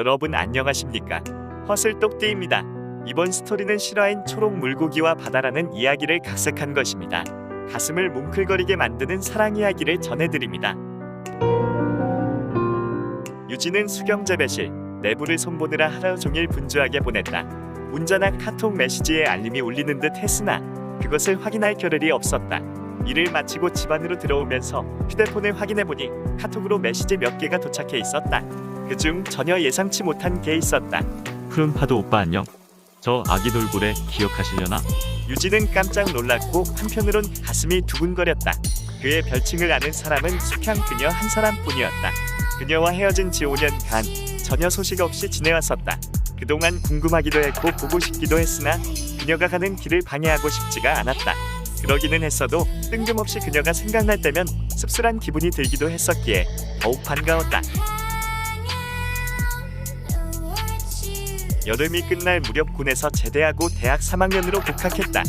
여러분 안녕하십니까? 허슬똑띠입니다. 이번 스토리는 실화인 초록 물고기와 바다라는 이야기를 각색한 것입니다. 가슴을 뭉클거리게 만드는 사랑 이야기를 전해드립니다. 유진은 수경 재배실 내부를 손보느라 하루 종일 분주하게 보냈다. 문자나 카톡 메시지에 알림이 울리는 듯 했으나 그것을 확인할 겨를이 없었다. 일을 마치고 집 안으로 들어오면서 휴대폰을 확인해보니 카톡으로 메시지 몇 개가 도착해 있었다. 그중 전혀 예상치 못한 게 있었다. 푸른 파도 오빠 안녕. 저 아기 돌고래 기억하시려나? 유진은 깜짝 놀랐고 한편으론 가슴이 두근거렸다. 그의 별칭을 아는 사람은 숙향 그녀 한 사람뿐이었다. 그녀와 헤어진 지 5년간 전혀 소식 없이 지내왔었다. 그동안 궁금하기도 했고 보고 싶기도 했으나 그녀가 가는 길을 방해하고 싶지가 않았다. 그러기는 했어도 뜬금없이 그녀가 생각날 때면 씁쓸한 기분이 들기도 했었기에 더욱 반가웠다. 여름이 끝날 무렵 군에서 제대하고 대학 3학년으로 복학했다.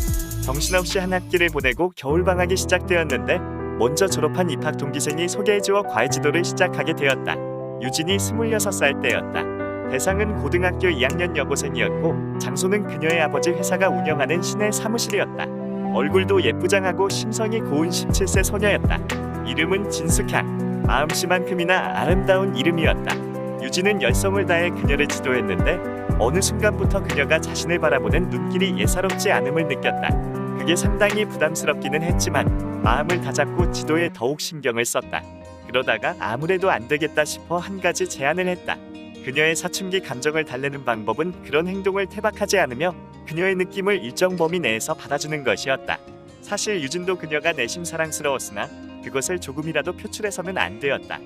정신없이 한 학기를 보내고 겨울방학이 시작되었는데 먼저 졸업한 입학 동기생이 소개해주어 과외지도를 시작하게 되었다. 유진이 26살 때였다. 대상은 고등학교 2학년 여고생이었고 장소는 그녀의 아버지 회사가 운영하는 시내 사무실이었다. 얼굴도 예쁘장하고 심성이 고운 17세 소녀였다. 이름은 진숙향. 마음씨만큼이나 아름다운 이름이었다. 유진은 열성을 다해 그녀를 지도했는데 어느 순간부터 그녀가 자신을 바라보는 눈길이 예사롭지 않음을 느꼈다. 그게 상당히 부담스럽기는 했지만 마음을 다잡고 지도에 더욱 신경을 썼다. 그러다가 아무래도 안 되겠다 싶어 한 가지 제안을 했다. 그녀의 사춘기 감정을 달래는 방법은 그런 행동을 태박하지 않으며 그녀의 느낌을 일정 범위 내에서 받아주는 것이었다. 사실 유진도 그녀가 내심 사랑스러웠으나 그것을 조금이라도 표출해서는 안 되었다.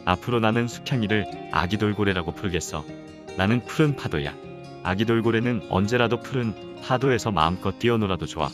앞으로 나는 숙향이를 아기 돌고래라고 부르겠어. 나는 푸른 파도야. 아기 돌고래는 언제라도 푸른 파도에서 마음껏 뛰어놀아도 좋아.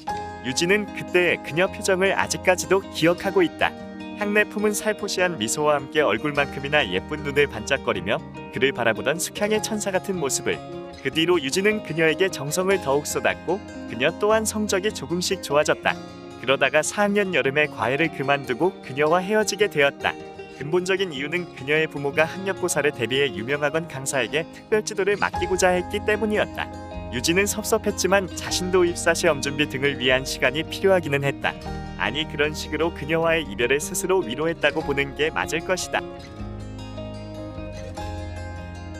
유진은 그때의 그녀 표정을 아직까지도 기억하고 있다. 향내 품은 살포시한 미소와 함께 얼굴만큼이나 예쁜 눈을 반짝거리며 그를 바라보던 숙향의 천사 같은 모습을. 그 뒤로 유진은 그녀에게 정성을 더욱 쏟았고 그녀 또한 성적이 조금씩 좋아졌다. 그러다가 4학년 여름에 과외를 그만두고 그녀와 헤어지게 되었다. 근본적인 이유는 그녀의 부모가 학력고사를 대비해 유명학원 강사에게 특별지도를 맡기고자 했기 때문이었다. 유진은 섭섭했지만 자신도 입사 시험 준비 등을 위한 시간이 필요하기는 했다. 아니 그런 식으로 그녀와의 이별을 스스로 위로했다고 보는 게 맞을 것이다.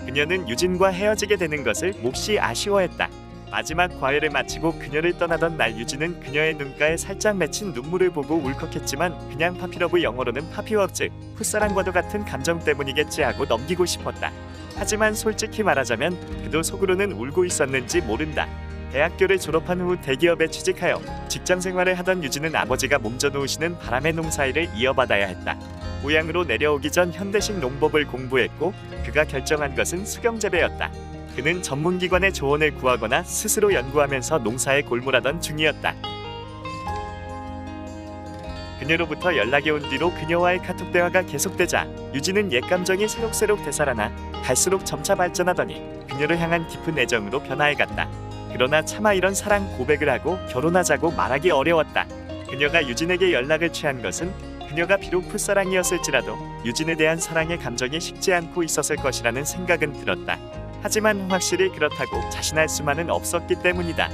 그녀는 유진과 헤어지게 되는 것을 몹시 아쉬워했다. 마지막 과외를 마치고 그녀를 떠나던 날 유진은 그녀의 눈가에 살짝 맺힌 눈물을 보고 울컥했지만 그냥 파피러브 영어로는 파피워즈 풋사랑과도 같은 감정 때문이겠지 하고 넘기고 싶었다. 하지만 솔직히 말하자면 그도 속으로는 울고 있었는지 모른다. 대학교를 졸업한 후 대기업에 취직하여 직장 생활을 하던 유진은 아버지가 몸져 놓으시는 바람의 농사일을 이어받아야 했다. 고향으로 내려오기 전 현대식 농법을 공부했고 그가 결정한 것은 수경재배였다. 그는 전문기관의 조언을 구하거나 스스로 연구하면서 농사에 골몰하던 중이었다. 그녀로부터 연락이 온 뒤로 그녀와의 카톡 대화가 계속되자 유진은 옛 감정이 새록새록 되살아나 갈수록 점차 발전하더니 그녀를 향한 깊은 애정으로 변화해갔다. 그러나 차마 이런 사랑 고백을 하고 결혼하자고 말하기 어려웠다. 그녀가 유진에게 연락을 취한 것은 그녀가 비록 풋사랑이었을지라도 유진에 대한 사랑의 감정이 식지 않고 있었을 것이라는 생각은 들었다. 하지만 확실히 그렇다고 자신할 수만은 없었기 때문이다.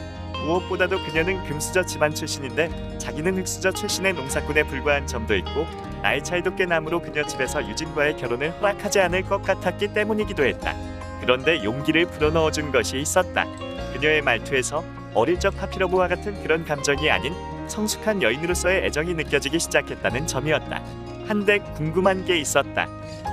무엇보다도 그녀는 금수저 집안 출신인데 자기는 흙수저 출신의 농사꾼에 불과한 점도 있고 나이 차이도 꽤 나므로 그녀 집에서 유진과의 결혼을 허락하지 않을 것 같았기 때문이기도 했다. 그런데 용기를 불어넣어준 것이 있었다. 그녀의 말투에서 어릴 적 파피러브와 같은 그런 감정이 아닌 성숙한 여인으로서의 애정이 느껴지기 시작했다는 점이었다. 한데 궁금한 게 있었다.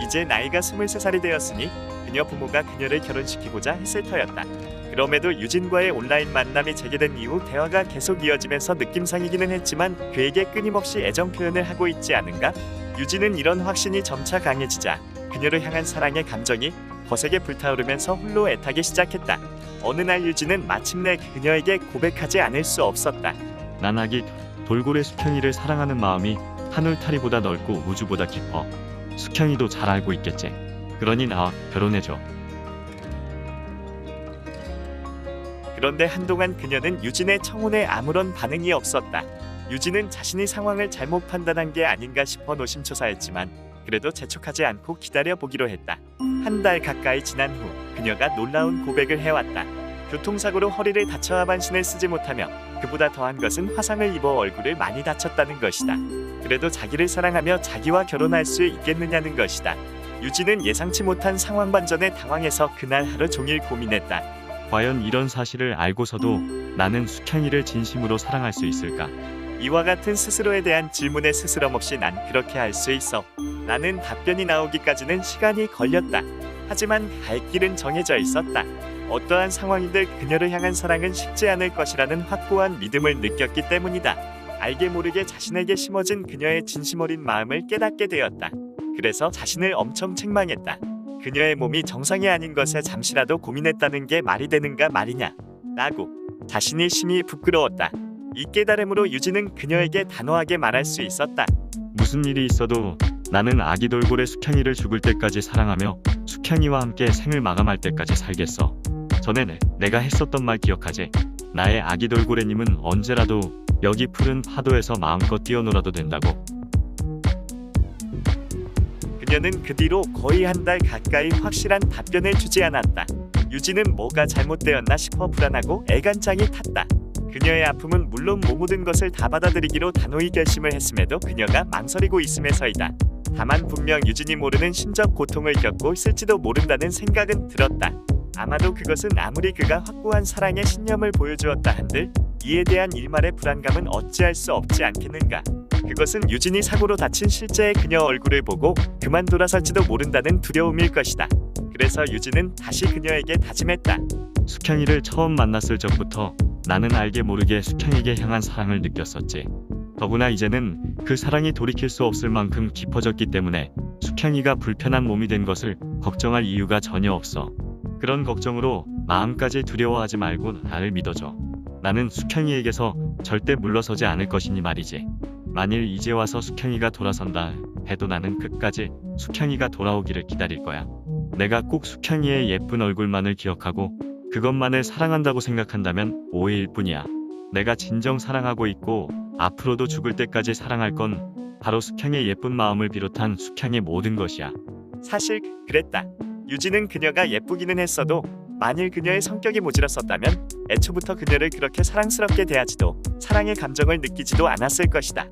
이제 나이가 23살이 되었으니 그녀 부모가 그녀를 결혼시키고자 했을 터였다. 그럼에도 유진과의 온라인 만남이 재개된 이후 대화가 계속 이어지면서 느낌상이기는 했지만 그에게 끊임없이 애정 표현을 하고 있지 않은가? 유진은 이런 확신이 점차 강해지자 그녀를 향한 사랑의 감정이 거세게 불타오르면서 홀로 애타기 시작했다. 어느 날 유진은 마침내 그녀에게 고백하지 않을 수 없었다. 난 아기 돌고래 숙향이를 사랑하는 마음이 하늘타리보다 넓고 우주보다 깊어. 숙향이도 잘 알고 있겠지. 그러니 나와 결혼해줘. 그런데 한동안 그녀는 유진의 청혼에 아무런 반응이 없었다. 유진은 자신이 상황을 잘못 판단한 게 아닌가 싶어 노심초사했지만 그래도 재촉하지 않고 기다려보기로 했다. 한 달 가까이 지난 후 그녀가 놀라운 고백을 해왔다. 교통사고로 허리를 다쳐 하반신을 쓰지 못하며 그보다 더한 것은 화상을 입어 얼굴을 많이 다쳤다는 것이다. 그래도 자기를 사랑하며 자기와 결혼할 수 있겠느냐는 것이다. 유진은 예상치 못한 상황 반전에 당황해서 그날 하루 종일 고민했다. 과연 이런 사실을 알고서도 나는 숙향이를 진심으로 사랑할 수 있을까? 이와 같은 스스로에 대한 질문에 스스럼없이 난 그렇게 할 수 있어. 나는 답변이 나오기까지는 시간이 걸렸다. 하지만 갈 길은 정해져 있었다. 어떠한 상황이든 그녀를 향한 사랑은 식지 않을 것이라는 확고한 믿음을 느꼈기 때문이다. 알게 모르게 자신에게 심어진 그녀의 진심 어린 마음을 깨닫게 되었다. 그래서 자신을 엄청 책망했다. 그녀의 몸이 정상이 아닌 것에 잠시라도 고민했다는 게 말이 되는가 말이냐 라고 자신이 심히 부끄러웠다. 이 깨달음으로 유진은 그녀에게 단호하게 말할 수 있었다. 무슨 일이 있어도 나는 아기 돌고래 숙향이를 죽을 때까지 사랑하며 숙향이와 함께 생을 마감할 때까지 살겠어. 전에 내가 했었던 말 기억하지? 나의 아기 돌고래님은 언제라도 여기 푸른 파도에서 마음껏 뛰어놀아도 된다고. 그녀는 그 뒤로 거의 한 달 가까이 확실한 답변을 주지 않았다. 유진은 뭐가 잘못되었나 싶어 불안하고 애간장이 탔다. 그녀의 아픔은 물론 모든 것을 다 받아들이기로 단호히 결심을 했음에도 그녀가 망설이고 있음에서이다. 다만 분명 유진이 모르는 심적 고통을 겪고 있을지도 모른다는 생각은 들었다. 아마도 그것은 아무리 그가 확고한 사랑의 신념을 보여주었다 한들 이에 대한 일말의 불안감은 어찌할 수 없지 않겠는가. 그것은 유진이 사고로 다친 실제의 그녀 얼굴을 보고 그만 돌아설지도 모른다는 두려움일 것이다. 그래서 유진은 다시 그녀에게 다짐했다. 숙향이를 처음 만났을 적부터 나는 알게 모르게 숙향에게 향한 사랑을 느꼈었지. 더구나 이제는 그 사랑이 돌이킬 수 없을 만큼 깊어졌기 때문에 숙향이가 불편한 몸이 된 것을 걱정할 이유가 전혀 없어. 그런 걱정으로 마음까지 두려워하지 말고 나를 믿어줘. 나는 숙향이에게서 절대 물러서지 않을 것이니 말이지. 만일 이제 와서 숙향이가 돌아선다 해도 나는 끝까지 숙향이가 돌아오기를 기다릴 거야. 내가 꼭 숙향이의 예쁜 얼굴만을 기억하고 그것만을 사랑한다고 생각한다면 오해일 뿐이야. 내가 진정 사랑하고 있고 앞으로도 죽을 때까지 사랑할 건 바로 숙향의 예쁜 마음을 비롯한 숙향의 모든 것이야. 사실 그랬다. 유진은 그녀가 예쁘기는 했어도 만일 그녀의 성격이 모질었었다면 애초부터 그녀를 그렇게 사랑스럽게 대하지도 사랑의 감정을 느끼지도 않았을 것이다.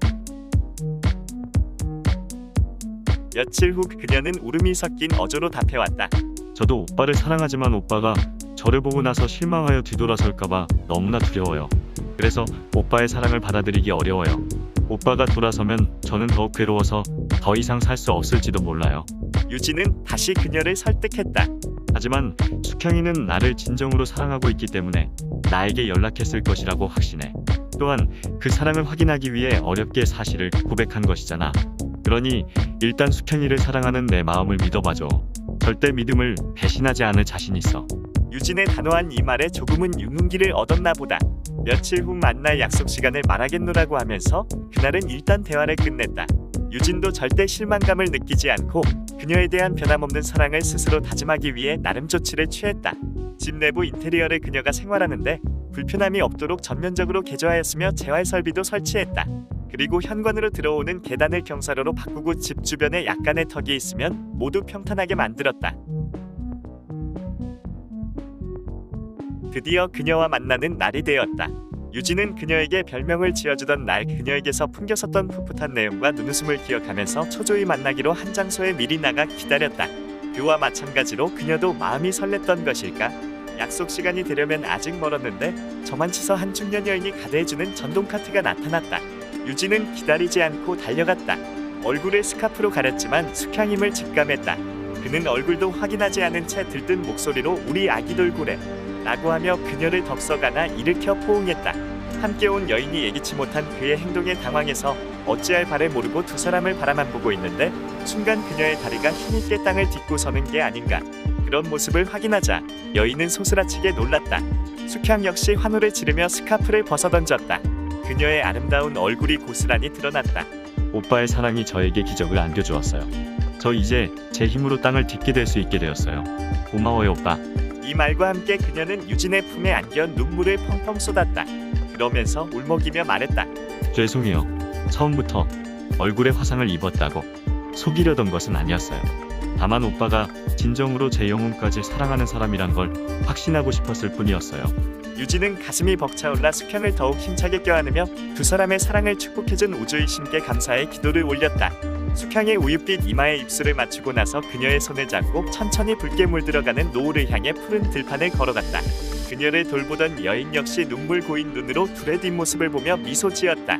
며칠 후 그녀는 울음이 섞인 어조로 답해왔다. 저도 오빠를 사랑하지만 오빠가 저를 보고 나서 실망하여 뒤돌아설까봐 너무나 두려워요. 그래서 오빠의 사랑을 받아들이기 어려워요. 오빠가 돌아서면 저는 더욱 괴로워서 더 이상 살 수 없을지도 몰라요. 유진은 다시 그녀를 설득했다. 하지만 숙향이는 나를 진정으로 사랑하고 있기 때문에 나에게 연락했을 것이라고 확신해. 또한 그 사랑을 확인하기 위해 어렵게 사실을 고백한 것이잖아. 그러니 일단 숙향이를 사랑하는 내 마음을 믿어봐줘. 절대 믿음을 배신하지 않을 자신 있어. 유진의 단호한 이 말에 조금은 용기를 얻었나 보다. 며칠 후 만날 약속 시간을 말하겠노라고 하면서 그날은 일단 대화를 끝냈다. 유진도 절대 실망감을 느끼지 않고 그녀에 대한 변함없는 사랑을 스스로 다짐하기 위해 나름 조치를 취했다. 집 내부 인테리어를 그녀가 생활하는데 불편함이 없도록 전면적으로 개조하였으며 재활 설비도 설치했다. 그리고 현관으로 들어오는 계단을 경사로로 바꾸고 집 주변에 약간의 턱이 있으면 모두 평탄하게 만들었다. 드디어 그녀와 만나는 날이 되었다. 유진은 그녀에게 별명을 지어주던 날 그녀에게서 풍겼었던 풋풋한 내용과 눈웃음을 기억하면서 초조히 만나기로 한 장소에 미리 나가 기다렸다. 그와 마찬가지로 그녀도 마음이 설렜던 것일까? 약속 시간이 되려면 아직 멀었는데 저만치서 한 중년 여인이 가드해주는 전동카트가 나타났다. 유진은 기다리지 않고 달려갔다. 얼굴을 스카프로 가렸지만 숙향임을 직감했다. 그는 얼굴도 확인하지 않은 채 들뜬 목소리로 우리 아기 돌고래 라고 하며 그녀를 덥석하나 일으켜 포옹했다. 함께 온 여인이 예기치 못한 그의 행동에 당황해서 어찌할 바를 모르고 두 사람을 바라만 보고 있는데 순간 그녀의 다리가 힘있게 땅을 딛고 서는 게 아닌가. 그런 모습을 확인하자 여인은 소스라치게 놀랐다. 숙향 역시 환호를 지르며 스카프를 벗어던졌다. 그녀의 아름다운 얼굴이 고스란히 드러났다. 오빠의 사랑이 저에게 기적을 안겨주었어요. 저 이제 제 힘으로 땅을 딛게 될 수 있게 되었어요. 고마워요 오빠. 이 말과 함께 그녀는 유진의 품에 안겨 눈물을 펑펑 쏟았다. 그러면서 울먹이며 말했다. 죄송해요. 처음부터 얼굴에 화상을 입었다고 속이려던 것은 아니었어요. 다만 오빠가 진정으로 제 영혼까지 사랑하는 사람이란 걸 확신하고 싶었을 뿐이었어요. 유진은 가슴이 벅차올라 수평을 더욱 힘차게 껴안으며 두 사람의 사랑을 축복해준 우주의 신께 감사의 기도를 올렸다. 수평의 우윳빛 이마에 입술을 맞추고 나서 그녀의 손을 잡고 천천히 붉게 물들어가는 노을을 향해 푸른 들판을 걸어갔다. 그녀를 돌보던 여인 역시 눈물 고인 눈으로 둘의 뒷모습을 보며 미소 지었다.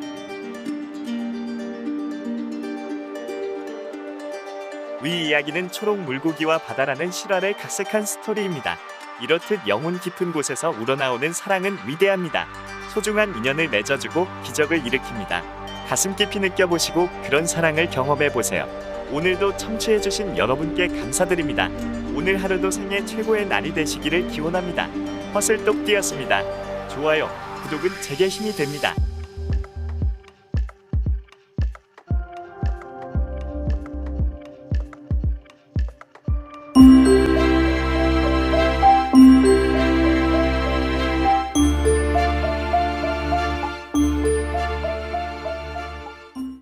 위 이야기는 초록 물고기와 바다라는 실화를 각색한 스토리입니다. 이렇듯 영혼 깊은 곳에서 우러나오는 사랑은 위대합니다. 소중한 인연을 맺어주고 기적을 일으킵니다. 가슴 깊이 느껴보시고 그런 사랑을 경험해보세요. 오늘도 청취해주신 여러분께 감사드립니다. 오늘 하루도 생애 최고의 날이 되시기를 기원합니다. 허슬똑띠였습니다. 좋아요, 구독은 제게 힘이 됩니다.